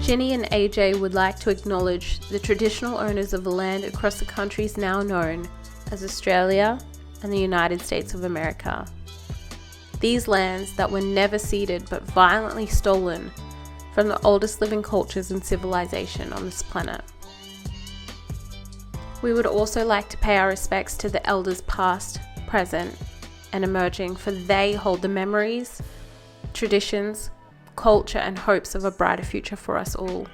Ginny and Aj would like to acknowledge the traditional owners of the land across the countries now known as Australia and the United States of America. These lands that were never ceded but violently stolen from the oldest living cultures and civilization on this planet. We would also like to pay our respects to the elders past, present, and emerging, for they hold the memories, traditions, culture, and hopes of a brighter future for us all.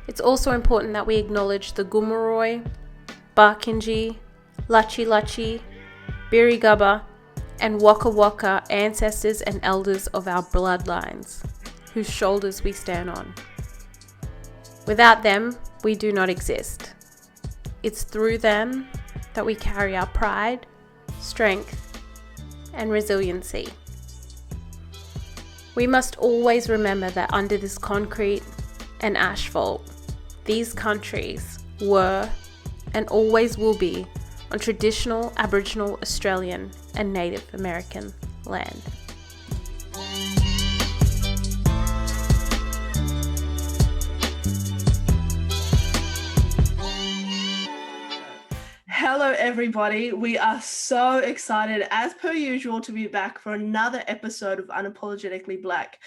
It's also important that we acknowledge the Gumaroi, Barkinji, Lachi Lachi, Birigubba, and Waka Waka ancestors and elders of our bloodlines, whose shoulders we stand on. Without them, we do not exist. It's through them that we carry our pride, strength, and resiliency. We must always remember that under this concrete and asphalt, these countries were and always will be on traditional Aboriginal, Australian, and Native American land. Hello everybody, we are so excited as per usual to be back for another episode of Unapologetically Black.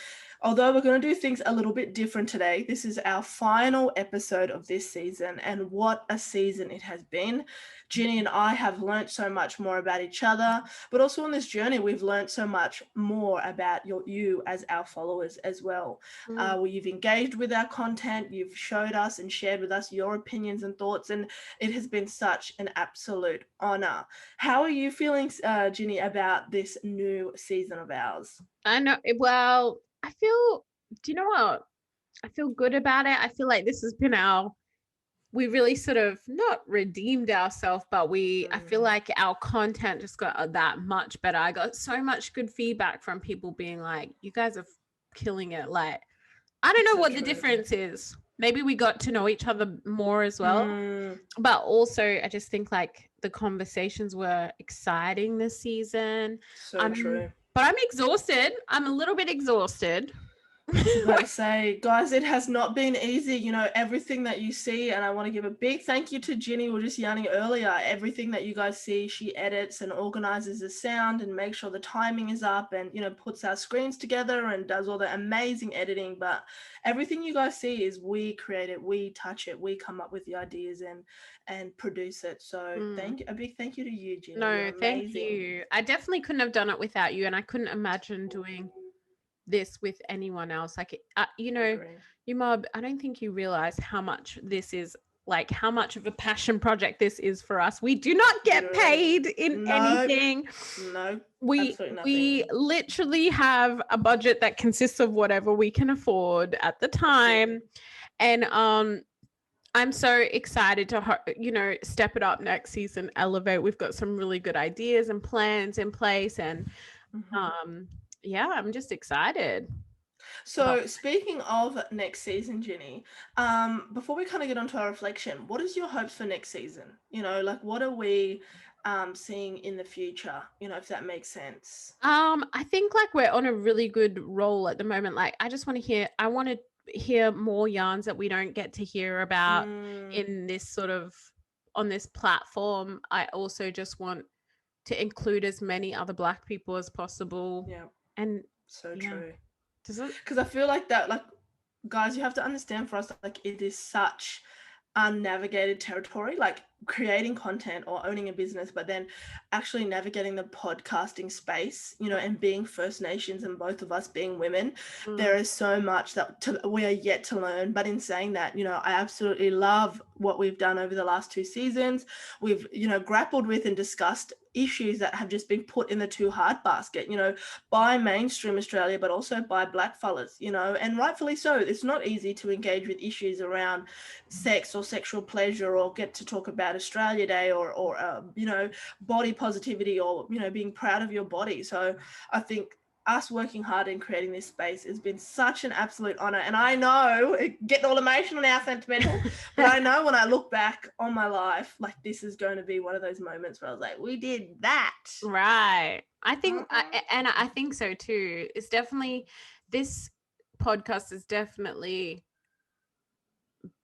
Although we're going to do things a little bit different today, this is our final episode of this season, and what a season it has been. Ginny and I have learnt so much more about each other, but also on this journey we've learnt so much more about you as our followers as well. You've engaged with our content, you've showed us and shared with us your opinions and thoughts, and it has been such an absolute honour. How are you feeling, Ginny, about this new season of ours? I know. Well, do you know what? I feel good about it. I feel like this has been we really sort of not redeemed ourselves, but I feel like our content just got that much better. I got so much good feedback from people being like, you guys are killing it. Like, I don't know what the difference is. Maybe we got to know each other more as well. But also, I just think like the conversations were exciting this season. So true. But I'm exhausted. I'm a little bit exhausted. I was about to say, guys, it has not been easy. You know, everything that you see, and I want to give a big thank you to Ginny. We were just yarning earlier. Everything that you guys see, she edits and organizes the sound and makes sure the timing is up, and, you know, puts our screens together and does all the amazing editing. But everything you guys see is we create it, we touch it, we come up with the ideas and produce it. So a big thank you to you, Ginny. No, thank you. I definitely couldn't have done it without you, and I couldn't imagine doing this with anyone else. Like, you know, Mob, I don't think you realize how much this is, like, how much of a passion project this is for us. We do not get paid in anything. No, we literally have a budget that consists of whatever we can afford at the time. And I'm so excited to, you know, step it up next season, elevate. We've got some really good ideas and plans in place, and yeah, I'm just excited. So speaking of next season, Ginny, before we kind of get onto our reflection, what is your hopes for next season? You know, like, what are we seeing in the future? You know, if that makes sense. I think like we're on a really good roll at the moment. Like, I want to hear more yarns that we don't get to hear about in this sort of, on this platform. I also just want to include as many other Black people as possible. Yeah. And so true. Because I feel like that, like, guys, you have to understand, for us, like, it is such unnavigated territory, like creating content or owning a business, but then actually navigating the podcasting space, you know, and being First Nations, and both of us being women, there is so much that we are yet to learn. But in saying that, you know, I absolutely love what we've done over the last 2 seasons. We've, you know, grappled with and discussed issues that have just been put in the too hard basket, you know, by mainstream Australia, but also by Black fellas, you know, and rightfully so. It's not easy to engage with issues around sex or sexual pleasure, or get to talk about Australia Day, or you know, body positivity, or, you know, being proud of your body. So I think us working hard in creating this space has been such an absolute honor. And I know, getting all emotional now, sentimental, but I know when I look back on my life, like, this is going to be one of those moments where I was like, we did that. Right. I think, and I think so too. It's definitely this podcast has definitely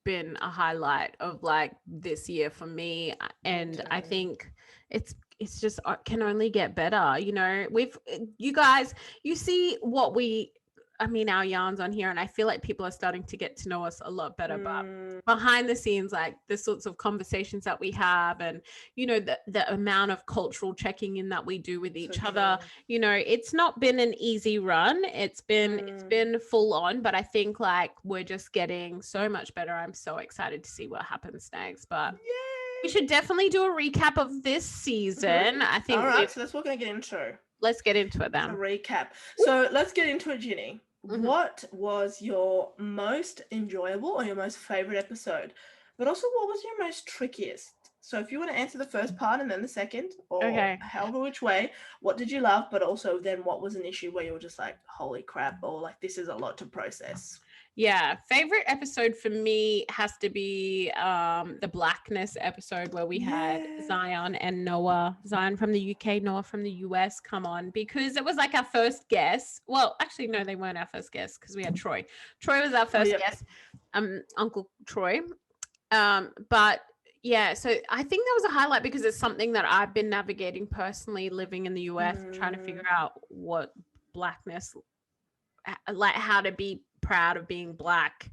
been a highlight of like this year for me, and I think it's just can only get better. You know, you guys, you see what I mean, our yarns on here, and I feel like people are starting to get to know us a lot better. But behind the scenes, like the sorts of conversations that we have, and you know, the amount of cultural checking in that we do with each other, you know, it's not been an easy run. It's been full on, but I think like we're just getting so much better. I'm so excited to see what happens next. But we should definitely do a recap of this season. I think. All right, so that's what we're gonna get into. Let's get into it then. A recap. So let's get into it, Ginny. What was your most enjoyable or your most favorite episode? But also, what was your most trickiest? So if you want to answer the first part and then the second, or however which way, what did you love? But also then what was an issue where you were just like, holy crap, or like this is a lot to process? Yeah, favorite episode for me has to be the Blackness episode where we had Zion and Noah, Zion from the UK, Noah from the US come on, because it was like our first guest. Well, actually, no, they weren't our first guest because we had Troy. Troy was our first guest, Uncle Troy. But yeah, so I think that was a highlight because it's something that I've been navigating personally, living in the US, trying to figure out what Blackness, like how to be proud of being Black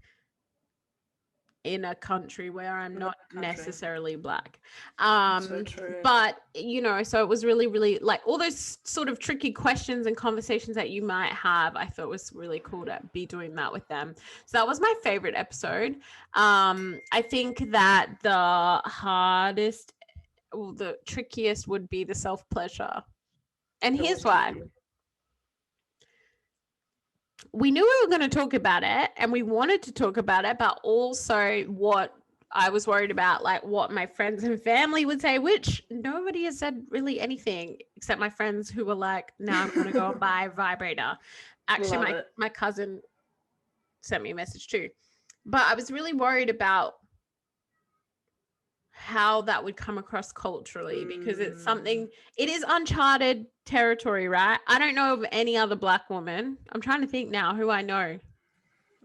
in a country where I'm not necessarily Black. So true. But you know, so it was really, really like all those sort of tricky questions and conversations that you might have. I thought was really cool to be doing that with them. So that was my favorite episode. I think that the hardest, or the trickiest would be the self-pleasure. And here's why. We knew we were going to talk about it and we wanted to talk about it, but also what I was worried about, like what my friends and family would say, which nobody has said really anything except my friends who were like, now I'm going to go and buy a vibrator. Actually, my cousin sent me a message too. But I was really worried about how that would come across culturally because it's something, it is uncharted territory, right? I don't know of any other Black woman. I'm trying to think now who I know.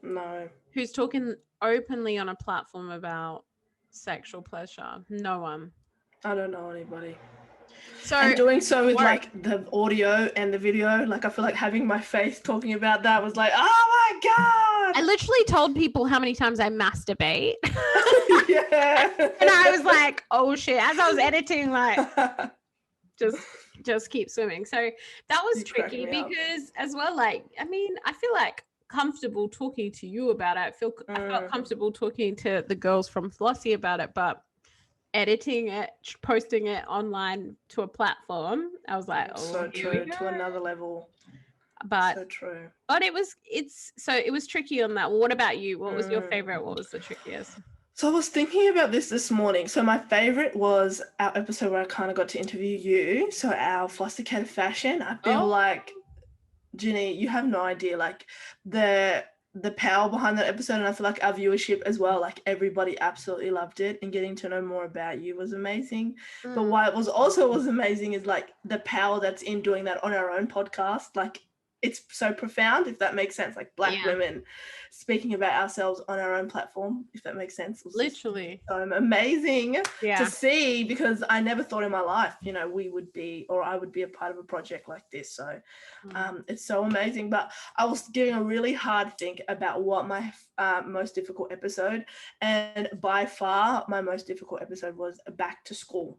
No. Who's talking openly on a platform about sexual pleasure. No one. I don't know anybody. So and doing so with like the audio and the video, like I feel like having my face talking about that was like, oh my God. I literally told people how many times I masturbate. Yeah. And I was like, oh shit, as I was editing, like just keep swimming. So that was tricky because as well, like, I mean, I feel like comfortable talking to you about it. I felt comfortable talking to the girls from Flossie about it, but editing it, posting it online to a platform, I was like, oh, so true, to another level. But so true. But it was tricky on that. Well, what about you? What was your favorite? What was the trickiest? So I was thinking about this morning. So my favorite was our episode where I kind of got to interview you. So our foster care fashion. I feel like, Ginny, you have no idea, like the power behind that episode, and I feel like our viewership as well, like everybody absolutely loved it, and getting to know more about you was amazing. But why it was amazing is like the power that's in doing that on our own podcast. Like it's so profound, if that makes sense, like Black women speaking about ourselves on our own platform, if that makes sense. Literally. So amazing to see, because I never thought in my life, you know, we would be, or I would be a part of a project like this. So it's so amazing. But I was giving a really hard think about what my most difficult episode, and by far my most difficult episode was Back to School.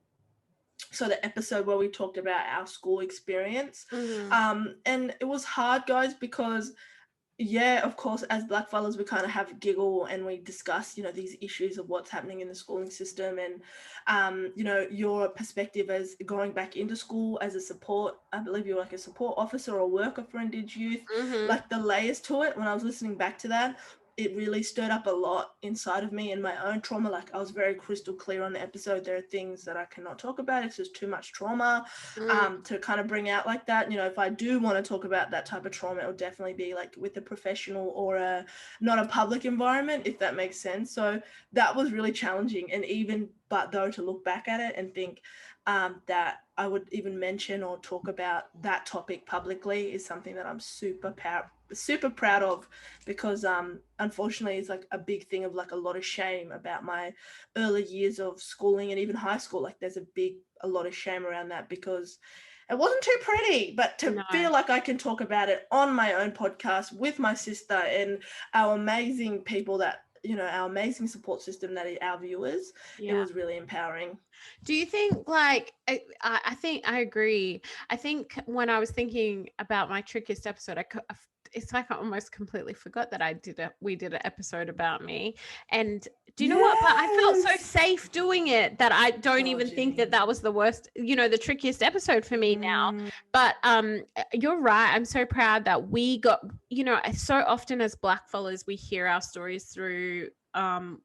So the episode where we talked about our school experience. And it was hard, guys, because of course, as Black fellas, we kind of have a giggle and we discuss, you know, these issues of what's happening in the schooling system, and you know, your perspective as going back into school as a support, I believe you're like a support officer or worker for Indigenous youth, like the layers to it. When I was listening back to that, it really stirred up a lot inside of me and my own trauma. Like I was very crystal clear on the episode. There are things that I cannot talk about. It's just too much trauma to kind of bring out like that. You know, if I do want to talk about that type of trauma, it will definitely be like with a professional or not a public environment, if that makes sense. So that was really challenging. And even but though, to look back at it and think, that I would even mention or talk about that topic publicly is something that I'm super proud of, because unfortunately it's like a big thing of like a lot of shame about my early years of schooling and even high school. Like there's a lot of shame around that, because it wasn't too pretty. But to feel like I can talk about it on my own podcast with my sister and our amazing people that, you know, our amazing support system that is our viewers, it was really empowering. Do you think, like, I think I agree. I think when I was thinking about my trickiest episode, it's like I almost completely forgot that we did an episode about me. And do you know what? But I felt so safe doing it that I don't even think that was the worst, you know, the trickiest episode for me now. But you're right. I'm so proud that we got, you know, so often as Black fellas, we hear our stories through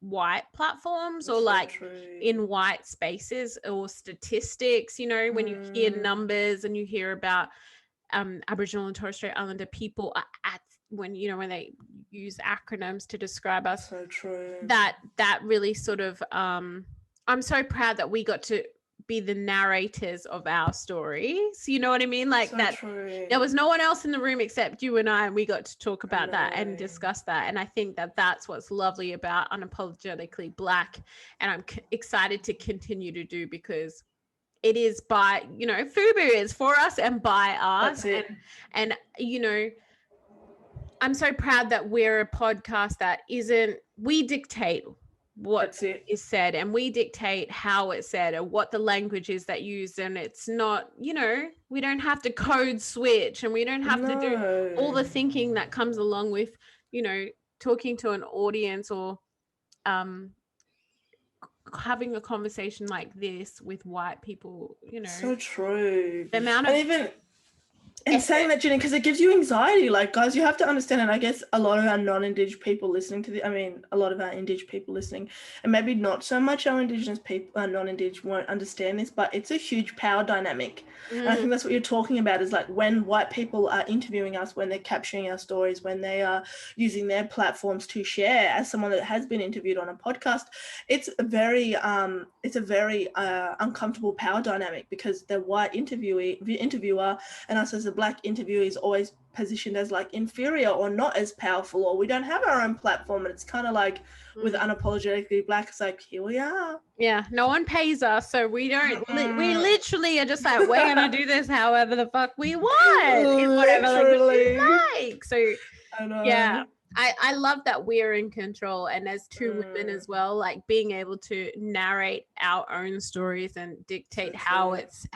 white platforms or like in white spaces or statistics, you know, when you hear numbers and you hear about Aboriginal and Torres Strait Islander people when they use acronyms to describe us. So true. That really sort of I'm so proud that we got to be the narrators of our stories. You know what I mean? Like there was no one else in the room except you and I, and we got to talk about that and discuss that. And I think that that's what's lovely about Unapologetically Black, and I'm excited to continue to do, because it is by, you know, FUBU is for us and by us. And you know, I'm so proud that we're a podcast that we dictate what is said, and we dictate how it's said and what the language is that used. And it's not, you know, we don't have to code switch, and we don't have to do all the thinking that comes along with, you know, talking to an audience or having a conversation like this with white people, you know. So true. The amount of and saying that, Ginny, because it gives you anxiety. Like, guys, you have to understand, and I guess a lot of our non-Indigenous people listening a lot of our Indigenous people listening, and maybe not so much our Indigenous people, non-Indigenous won't understand this, but it's a huge power dynamic. And I think that's what you're talking about, is like when white people are interviewing us, when they're capturing our stories, when they are using their platforms to share. As someone that has been interviewed on a podcast, it's a very uncomfortable power dynamic, because the white interviewer and us as a Black interviewee is always positioned as like inferior or not as powerful, or we don't have our own platform. And it's kind of like with Unapologetically Black, it's like, here we are. Yeah, no one pays us, so we don't. We literally are just like, we're gonna do this however the fuck we want, in whatever language we like. So yeah, I love that we're in control, and as two women as well, like being able to narrate our own stories and dictate how it's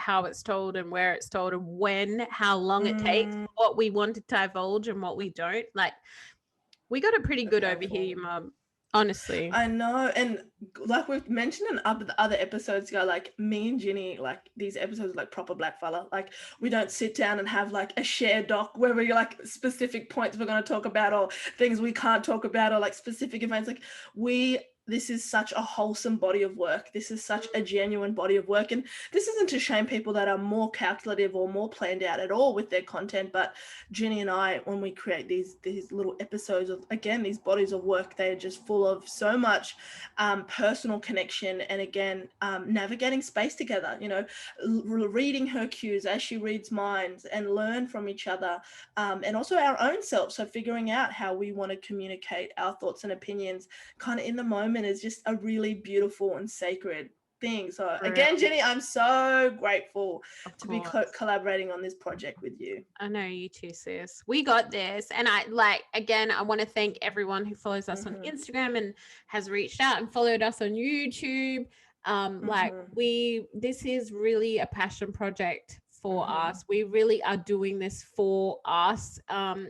told and where it's told and when, how long it takes, what we want to divulge and what we don't. Like, we got it pretty good over here, Mum. Honestly, I know. And like we've mentioned in other episodes ago, like me and Ginny, like these episodes are like proper Black fella. Like we don't sit down and have like a shared doc where we like specific points we're going to talk about, or things we can't talk about, or like specific events. Like this is such a wholesome body of work. This is such a genuine body of work. And this isn't to shame people that are more calculative or more planned out at all with their content. But Ginny and I, when we create these little episodes of, again, these bodies of work, they're just full of so much personal connection. And again, navigating space together, you know, reading her cues as she reads mine, and learn from each other, and also our own self. So figuring out how we want to communicate our thoughts and opinions kind of in the moment is just a really beautiful and sacred thing. So again, Ginny, I'm so grateful to be collaborating on this project with you. I know, you too, sis. We got this. And I want to thank everyone who follows us on Instagram and has reached out and followed us on YouTube. This is really a passion project for us. We really are doing this for us. And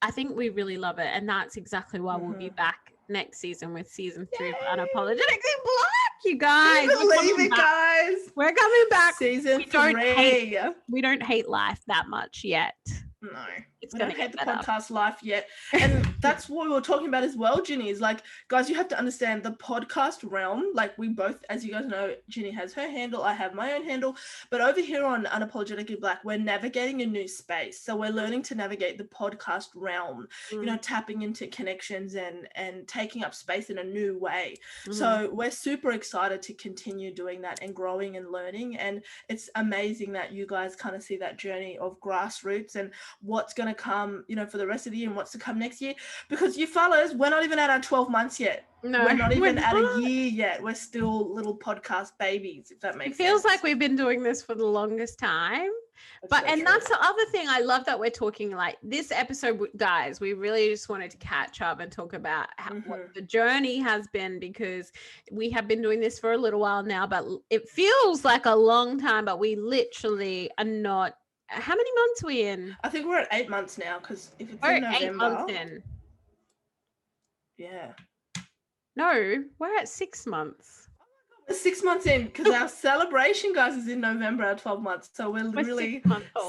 I think we really love it. And that's exactly why we'll be back next season with season 3 of Unapologetically Black, you guys. Believe it, guys. We're coming back. Season 3. We don't hate life that much yet. No. We don't hate the podcast life yet. And that's what we were talking about as well, Ginny, is like, guys, you have to understand the podcast realm. Like, we both, as you guys know, Ginny has her handle, I have my own handle. But over here on Unapologetically Black, we're navigating a new space. So we're learning to navigate the podcast realm, you know, tapping into connections and taking up space in a new way. So we're super excited to continue doing that and growing and learning. And it's amazing that you guys kind of see that journey of grassroots and what's going to come, you know, for the rest of the year and what's to come next year, because you fellas, we're not even at our 12 months yet. No, we're not even at a year yet. We're still little podcast babies, if that makes sense. It feels like we've been doing this for the longest time. That's the other thing. I love that we're talking like this episode, guys, we really just wanted to catch up and talk about what the journey has been, because we have been doing this for a little while now, but it feels like a long time, but we literally are not. How many months are we in? I think we're at 8 months now, because if it's in November. 8 months in. Yeah. No, we're at 6 months. We're 6 months in, because our celebration, guys, is in November, our 12 months. So we're literally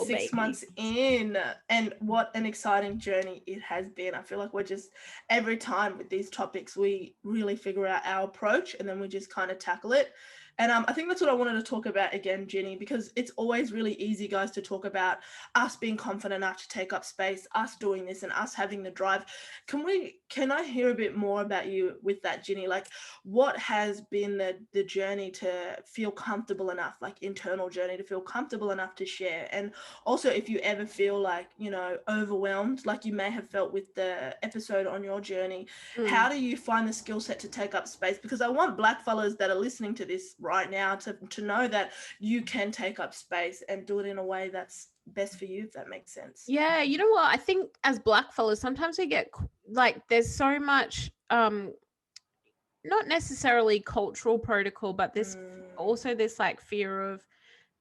6 months in. And what an exciting journey it has been. I feel like we're just, every time with these topics, we really figure out our approach and then we just kind of tackle it. And I think that's what I wanted to talk about again, Ginny, because it's always really easy, guys, to talk about us being confident enough to take up space, us doing this and us having the drive. Can I hear a bit more about you with that, Ginny? Like, what has been the journey to feel comfortable enough, like internal journey to feel comfortable enough to share? And also, if you ever feel like, you know, overwhelmed, like you may have felt with the episode on your journey, how do you find the skill set to take up space? Because I want black fellas that are listening to this right now to know that you can take up space and do it in a way that's best for you, if that makes sense. Yeah, you know what, I think as black fellas sometimes we get like, there's so much not necessarily cultural protocol, but this also this like fear of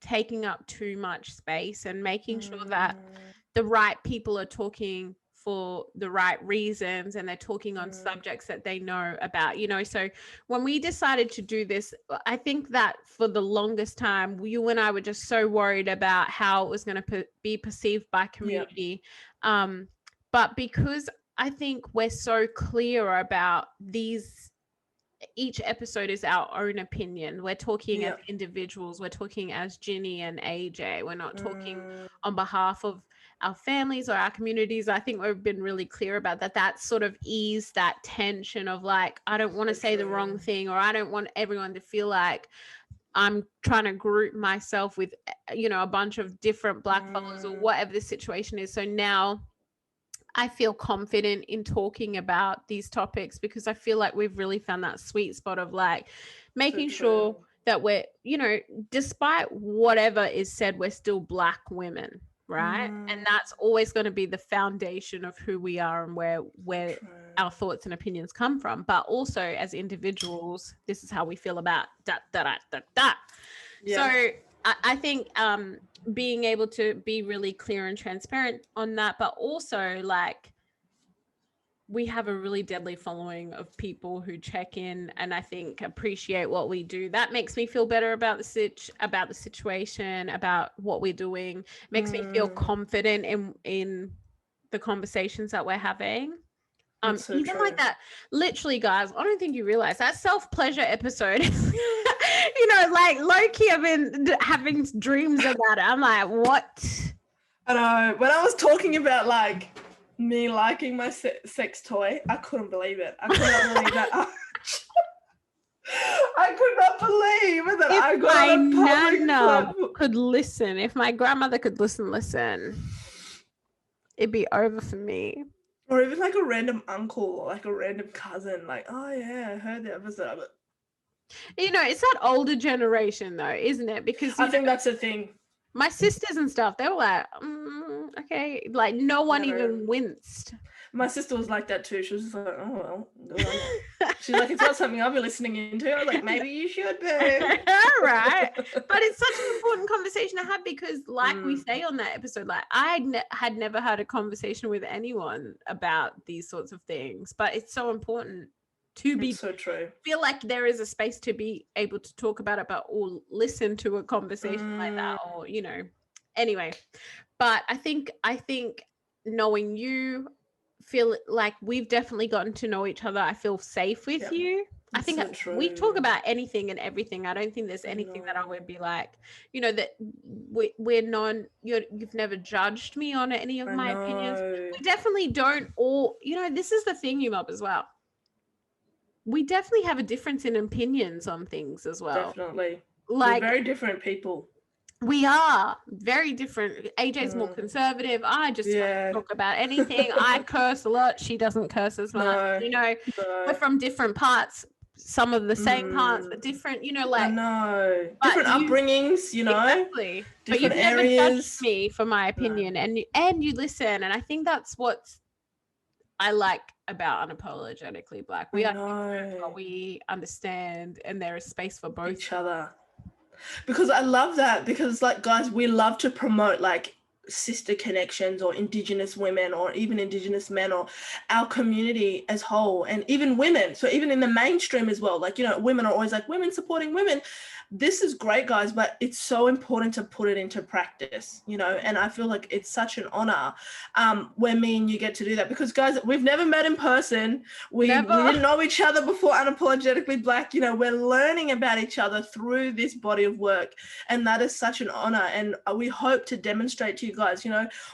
taking up too much space and making sure that the right people are talking for the right reasons and they're talking on subjects that they know about, you know. So when we decided to do this, I think that for the longest time, you and I were just so worried about how it was going to be perceived by community. But because I think we're so clear about these, each episode is our own opinion. We're talking as individuals. We're talking as Ginny and AJ. We're not talking on behalf of our families or our communities. I think we've been really clear about that. That sort of eased that tension of like, I don't want to say the wrong thing, or I don't want everyone to feel like I'm trying to group myself with, you know, a bunch of different black fellas or whatever the situation is. So now I feel confident in talking about these topics because I feel like we've really found that sweet spot of like making sure that we're, you know, despite whatever is said, we're still black women, right? And that's always going to be the foundation of who we are and where our thoughts and opinions come from. But also as individuals, this is how we feel about that. So I think being able to be really clear and transparent on that, but also like we have a really deadly following of people who check in and I think appreciate what we do. That makes me feel better about the situation, about what we're doing. It makes me feel confident in the conversations that we're having. Even like that, literally, guys, I don't think you realize that self-pleasure episode, you know, like low-key I've been having dreams about it. I'm like, what? I know. When I was talking about like me liking my sex toy, I couldn't believe it. I could not believe that. I could not believe that I got on a public platform. Could listen. If my grandmother could listen, it'd be over for me. Or even like a random uncle or like a random cousin, like, oh yeah, I heard the episode of it. You know, it's that older generation though, isn't it? Because I think that's the thing. My sisters and stuff, they were like, okay, like no one even winced. My sister was like that too. She was just like, oh well. She's like, it's not something I'll be listening into. I was like, maybe you should be. Right. But it's such an important conversation to have because like we say on that episode, like I had never had a conversation with anyone about these sorts of things, but it's so important to be so true. Feel like there is a space to be able to talk about it, but or listen to a conversation like that, or you know. Anyway, but I think knowing you, feel like we've definitely gotten to know each other. I feel safe with you. I think we talk about anything and everything. I don't think there's anything that I would be like, that we're you've never judged me on any of my opinions. We definitely don't all, this is the thing, you mob, as well. We definitely have a difference in opinions on things as well. Definitely. Like, we're very different people. We are very different. AJ's more conservative. I just talk about anything. I curse a lot. She doesn't curse as much. We're from different parts. Some of the same parts, but different. I know. Different upbringings. Exactly. Different but you've areas. Never judged me for my opinion, and you listen. And I think that's what I like about Unapologetically Black. We are different, but we understand, and there is space for both each other. Because I love that, because like, guys, we love to promote like sister connections or Indigenous women or even Indigenous men or our community as whole, and even women. So even in the mainstream as well, like, women are always like, women supporting women. This is great, guys, but it's so important to put it into practice, and I feel like it's such an honor when me and you get to do that, because, guys, we've never met in person. We didn't know each other before Unapologetically Black. We're learning about each other through this body of work, and that is such an honor. And we hope to demonstrate to you guys,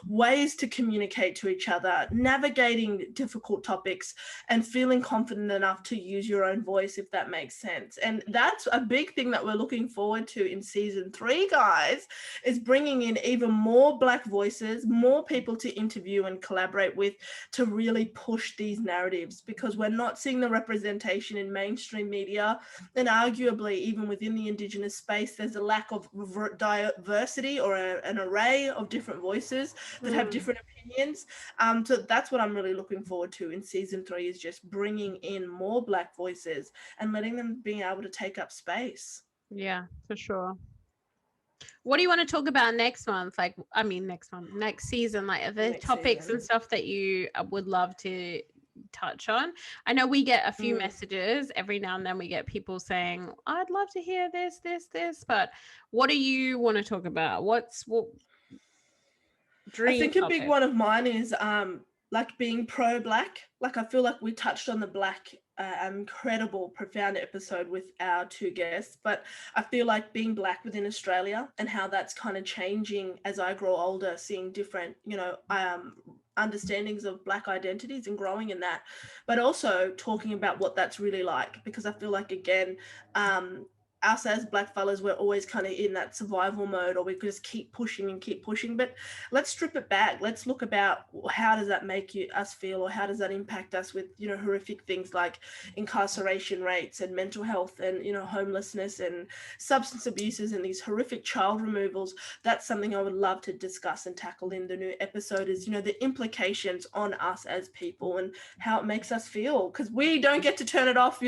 ways to communicate to each other, navigating difficult topics, and feeling confident enough to use your own voice, if that makes sense. And that's a big thing that we're looking forward to in season 3, guys, is bringing in even more Black voices, more people to interview and collaborate with, to really push these narratives, because we're not seeing the representation in mainstream media, and arguably even within the Indigenous space, there's a lack of diversity or an array of different voices that have different opinions. So that's what I'm really looking forward to in season 3, is just bringing in more Black voices and letting them be able to take up space. Yeah, for sure. What do you want to talk about next month? Next season, like the topics and stuff that you would love to touch on. I know we get a few messages every now and then. We get people saying, I'd love to hear this, but what do you want to talk about? What dream I think topic? a big one of mine is like being pro-Black. Like, I feel like we touched on the Black incredible, profound episode with our 2 guests, but I feel like being Black within Australia and how that's kind of changing as I grow older, seeing different, understandings of Black identities and growing in that, but also talking about what that's really like, because I feel like, again, us as Black fellas, we're always kind of in that survival mode, or we just keep pushing, but let's strip it back. Let's look about, how does that make us feel, or how does that impact us with, horrific things like incarceration rates and mental health and, homelessness and substance abuses and these horrific child removals. That's something I would love to discuss and tackle in the new episode, is, the implications on us as people and how it makes us feel, because we don't get to turn it off.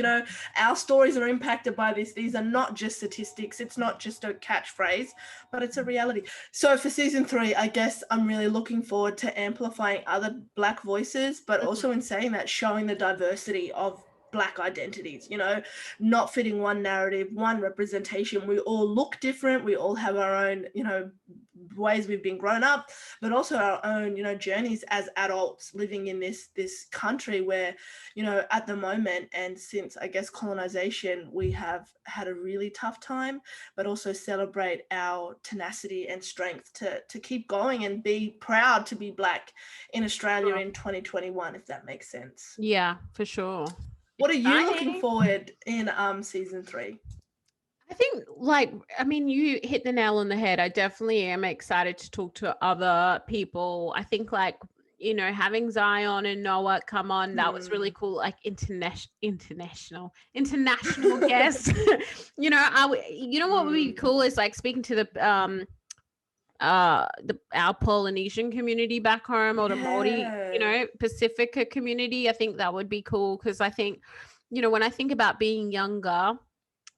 Our stories are impacted by this. These are not just statistics, it's not just a catchphrase, but it's a reality. So for season 3, I guess I'm really looking forward to amplifying other Black voices, but also in saying that, showing the diversity of Black identities, not fitting one narrative, one representation. We all look different, we all have our own, ways we've been grown up, but also our own, journeys as adults living in this country where, at the moment, and since, I guess, colonization, we have had a really tough time, but also celebrate our tenacity and strength to keep going and be proud to be Black in Australia in 2021, if that makes sense. Yeah, for sure. What are you looking forward in season 3? I think, you hit the nail on the head. I definitely am excited to talk to other people. I think, having Zion and Noah come on, that was really cool. Like international guests. What would be cool is like speaking to the our Polynesian community back home, or the Maori, Pacifica community. I think that would be cool, because I think, when I think about being younger,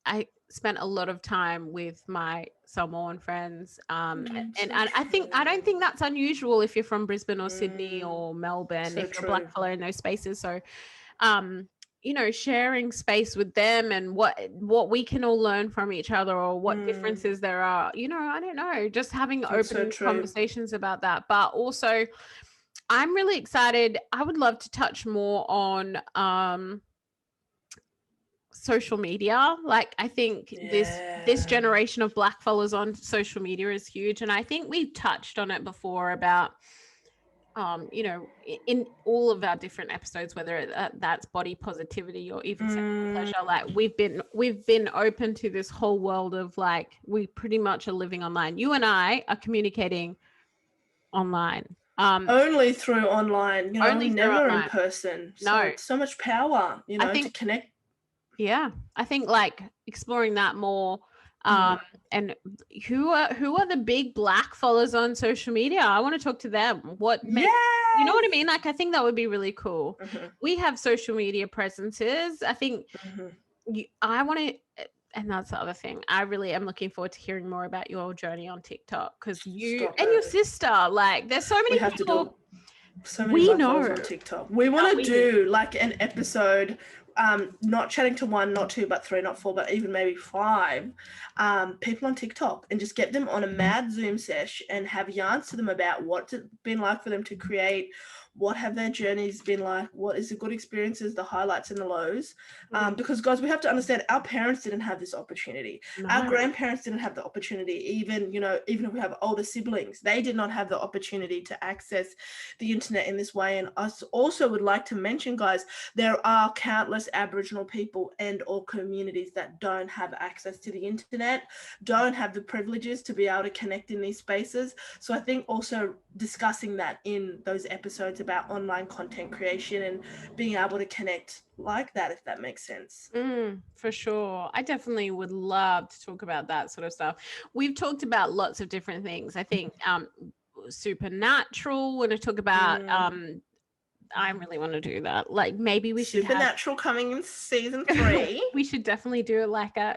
I spent a lot of time with my Samoan friends, and I don't think that's unusual if you're from Brisbane or Sydney or Melbourne, if you're a Black fellow in those spaces. So sharing space with them and what we can all learn from each other, or what differences there are, I don't know, just having open conversations about that. But also, I'm really excited. I would love to touch more on social media. Like, I think this generation of Black followers on social media is huge, and I think we touched on it before about you know, in all of our different episodes, whether that's body positivity or even sexual pleasure, like we've been open to this whole world of like, we pretty much are living online. You and I are communicating online. Only through online, you know, Only through never online. in person. No. So it's so much power, you know, I think, to connect. Yeah, I think like exploring that more. And who are the big Black followers on social media? I want to talk to them. What makes, you know what I mean? Like, I think that would be really cool. We have social media presences. I think I want to, and that's the other thing. I really am looking forward to hearing more about your journey on TikTok, because you and your sister, like, there's so many have people. To do so many Black followers on TikTok. We want to do like an episode, not chatting to 1, not 2, but 3, not 4, but even maybe 5 people on TikTok, and just get them on a mad Zoom sesh and have yarns to them about what's it been like for them to create, what have their journeys been like, what is the good experiences, the highlights and the lows. Because guys, we have to understand, our parents didn't have this opportunity. Our grandparents didn't have the opportunity. Even, you know, even if we have older siblings, they did not have the opportunity to access the internet in this way. And I also would like to mention, guys, there are countless Aboriginal people and or communities that don't have access to the internet, don't have the privileges to be able to connect in these spaces. So I think also discussing that in those episodes about online content creation and being able to connect like that, if that makes sense. For sure. I definitely would love to talk about that sort of stuff. We've talked about lots of different things. I think supernatural, when I talk about I really want to do that. Like, maybe we should Supernatural coming in season 3. We should definitely do like a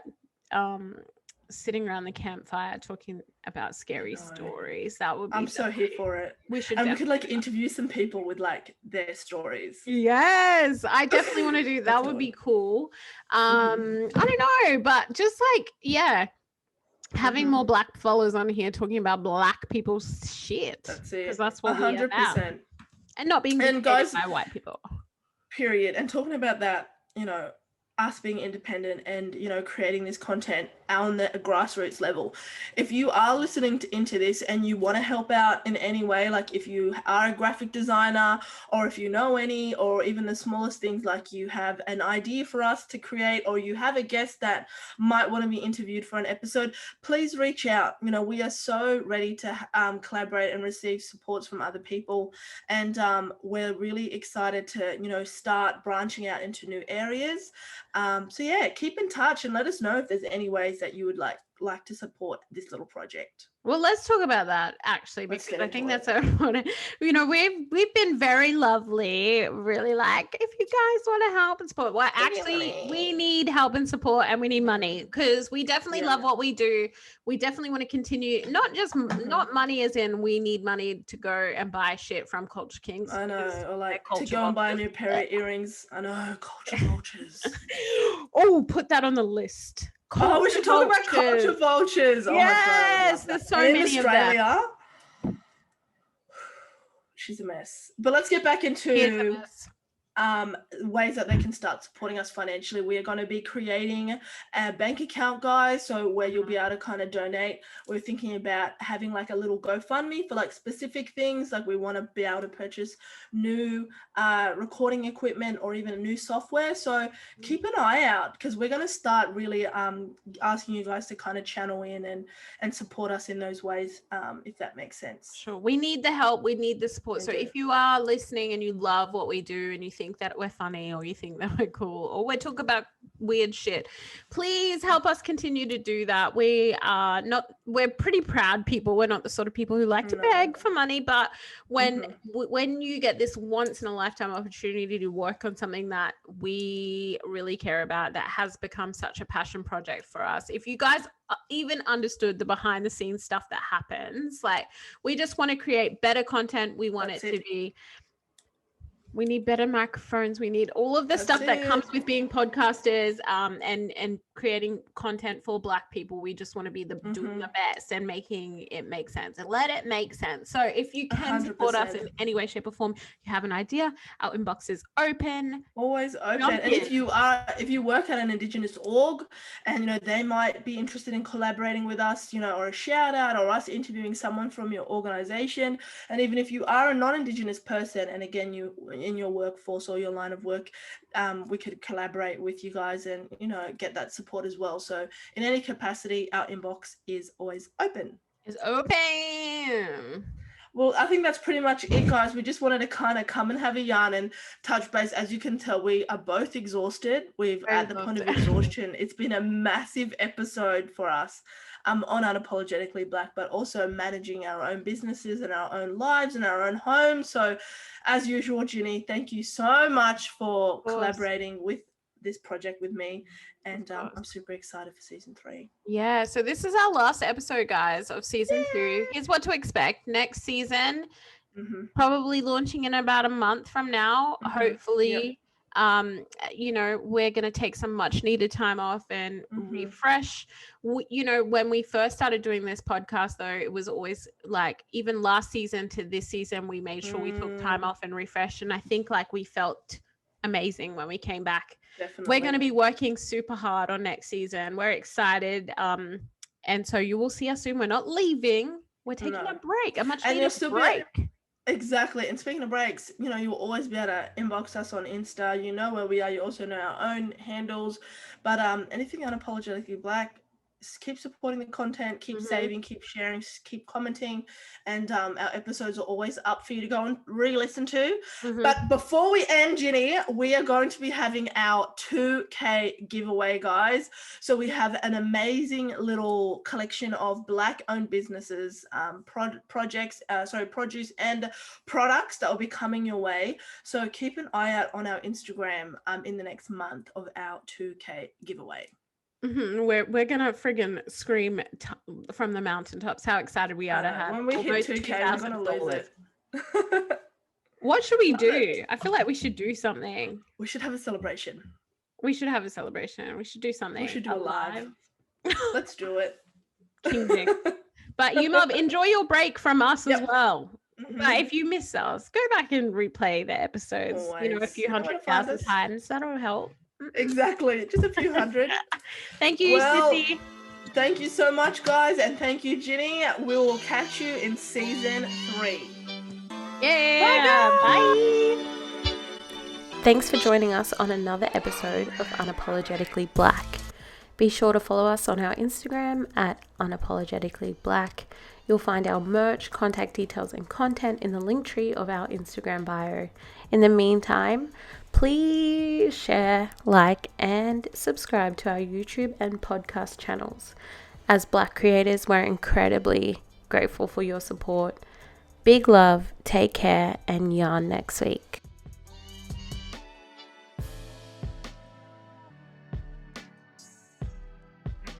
sitting around the campfire talking about scary stories. That would be, I'm so here for it. We should, and we could like interview some people with like their stories. Yes, I definitely want to do that. Would be cool. I don't know, but just like, having more Black followers on here talking about Black people's shit. That's it. Because that's what 100%. we are about. And not being dictated by white people. Period. And talking about that, you know, us being independent and, you know, creating this content on the grassroots level. If you are listening into this and you want to help out in any way, like if you are a graphic designer, or if you know any, or even the smallest things, like you have an idea for us to create, or you have a guest that might want to be interviewed for an episode, please reach out. You know, we are so ready to collaborate and receive supports from other people. And we're really excited to, you know, start branching out into new areas. So yeah, keep in touch and let us know if there's any ways that you would like to support this little project. Well, let's talk about that actually, because I think that's important. You know, we've been very lovely, really, like, if you guys want to help and support. Well, actually, we need help and support, and we need money, because we definitely love what we do. We definitely want to continue, not just not money as in we need money to go and buy shit from Culture Kings. I know, or like to go and buy a new pair of earrings. I know, culture vultures. Oh, put that on the list. We should talk about culture vultures. Yes, there's so many of them. She's a mess. But let's get back into ways that they can start supporting us financially. We are going to be creating a bank account, guys, so where you'll be able to kind of donate. We're thinking about having like a little GoFundMe for like specific things, like we want to be able to purchase new recording equipment or even new software. So keep an eye out, because we're going to start really asking you guys to kind of channel in and support us in those ways, if that makes sense. Sure. We need the help. We need the support. So if you are listening and you love what we do and you think that we're funny, or you think that we're cool, or we talk about weird shit, please help us continue to do that. We're pretty proud people. We're not the sort of people who like to beg for money, but when you get this once in a lifetime opportunity to work on something that we really care about, that has become such a passion project for us, if you guys even understood the behind the scenes stuff that happens, like, we just want to create better content. We want it to be We need better microphones. We need all of the stuff that comes with being podcasters, and creating content for Black people. We just want to be doing the best and making it make sense and let it make sense. So if you can support us in any way, shape, or form, you have an idea, our inbox is open. Always open. And if you work at an Indigenous org and they might be interested in collaborating with us, or a shout out or us interviewing someone from your organization, and even if you are a non-Indigenous person and again you in your workforce or your line of work, we could collaborate with you guys and get that support as well. So in any capacity, our inbox is always open. Well, I think that's pretty much it, guys. We just wanted to kind of come and have a yarn and touch base. As you can tell, we are both exhausted. We've at the point of exhaustion. It's been a massive episode for us on Unapologetically Black, but also managing our own businesses and our own lives and our own homes. So as usual, Ginny, thank you so much for collaborating with this project with me, and I'm super excited for season 3. Yeah, so this is our last episode, guys, of season 2. Here's what to expect next season. Probably launching in about a month from now. Hopefully, we're going to take some much needed time off and refresh. When we first started doing this podcast, though, it was always like, even last season to this season, we made sure we took time off and refreshed, and I think like we felt amazing when we came back. Definitely. We're going to be working super hard on next season. We're excited, and so you will see us soon. We're not leaving. We're taking a break, a much needed break. Exactly. And speaking of breaks, you'll always be able to inbox us on Insta. You know where we are. You also know our own handles. But anything Unapologetically Black, keep supporting the content, keep saving, keep sharing, keep commenting, and our episodes are always up for you to go and re-listen to. But before we end, Ginny, we are going to be having our 2K giveaway, guys. So we have an amazing little collection of Black-owned businesses, produce and products that will be coming your way. So keep an eye out on our Instagram in the next month of our 2K giveaway. We're gonna friggin' scream from the mountaintops how excited we are to have when we hit 2K. We're gonna lose it. What should we do? I feel like we should do something. We should have a celebration. We should do something. We should do a live. Let's do it. King. But you mob, enjoy your break from us as well. But if you miss us, go back and replay the episodes. Always. A few 100,000 times. That'll help. Exactly, just a few hundred. Thank you, Sissy. Thank you so much, guys, and thank you, Ginny. We will catch you in season 3. Yeah, bye. Thanks for joining us on another episode of Unapologetically Black. Be sure to follow us on our Instagram at unapologeticallyblack. You'll find our merch, contact details, and content in the link tree of our Instagram bio. In the meantime, please share, like, and subscribe to our YouTube and podcast channels. As Black creators, we're incredibly grateful for your support. Big love, take care, and yarn next week.